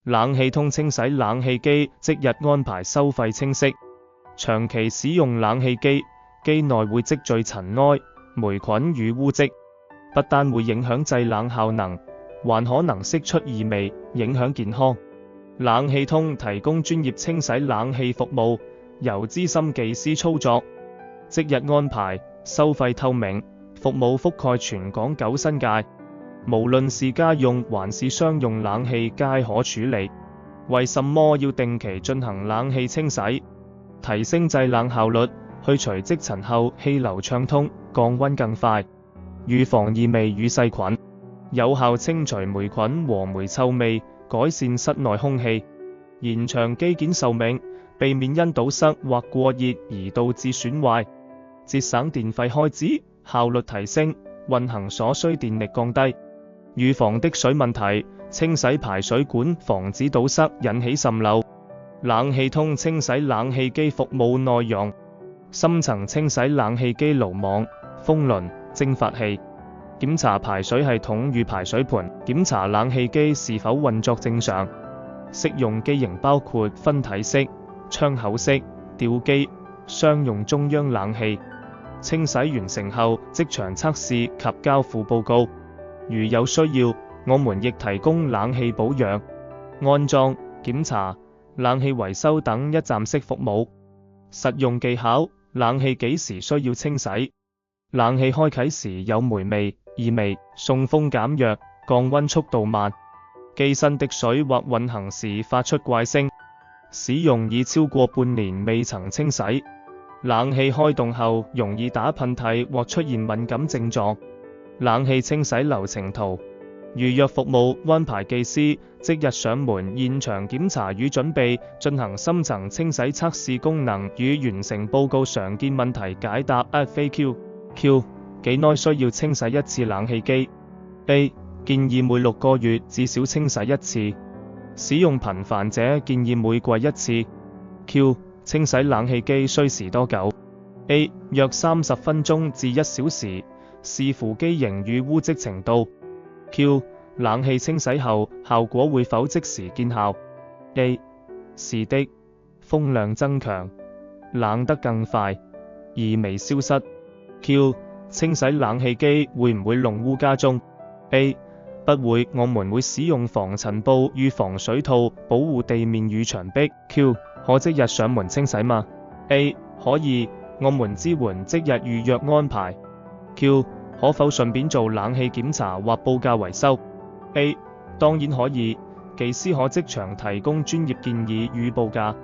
冷氣通清洗冷氣機即日安排收費清晰。長期使用冷氣機，機內會積聚塵埃、霉菌與污漬，不單會影響製冷效能，還可能釋出異味，影響健康。冷氣通提供專業清洗冷氣服務，由資深技師操作，即日安排，收費透明，服務覆蓋全港9新界，無論是家用還是商用冷氣皆可處理。為什麼要定期進行冷氣清洗？提升製冷效率，去除積塵後氣流暢通，降溫更快，預防異味與細菌，有效清除霉菌和霉臭味，改善室內空氣，延長機件壽命，避免因堵塞或過熱而導致損壞，節省電費開支，效率提升，運行所需電力降低。預防滴水問題，清洗排水管，防止堵塞引起滲漏。冷氣通清洗冷氣機服務內容：深層清洗冷氣機爐網、風輪、蒸發器，檢查排水系統與排水盤，檢查冷氣機是否運作正常。適用機型包括分體式、窗口式、吊機、商用中央冷氣。清洗完成後，即場測試及交付報告。如有需要，我們亦提供冷氣保養、安裝、檢查、冷氣維修等一站式服務。實用技巧：冷氣幾時需要清洗？冷氣開啟時有霉味、異味、送風減弱、降溫速度慢，機身滴水或運行時發出怪聲，使用已超過半年未曾清洗。冷氣開動後容易打噴嚏或出現敏感症狀。冷氣清洗流程圖：預約服務，安排技師即日上門現場檢查與準備，進行深層清洗測試功能與完成報告常見問題解答。FAQ Q 幾耐需要清洗一次冷氣機？ A 建議每6個月至少清洗一次，使用頻繁者建議每季一次。Q 清洗冷氣機需時多久？ A 約30分鐘至1小時，視乎機型與污漬程度。Q 冷氣清洗後效果會否即時見效？ A 是的，風量增強，冷得更快，異味消失。Q 清洗冷氣機會唔會弄污家中？ A 不會，我們會使用防塵布與防水套保護地面與牆壁。Q 可即日上門清洗嗎？ A 可以，我們支援即日預約安排。Q 可否順便做冷氣檢查或報價維修？ A 當然可以，技師可即場提供專業建議與報價。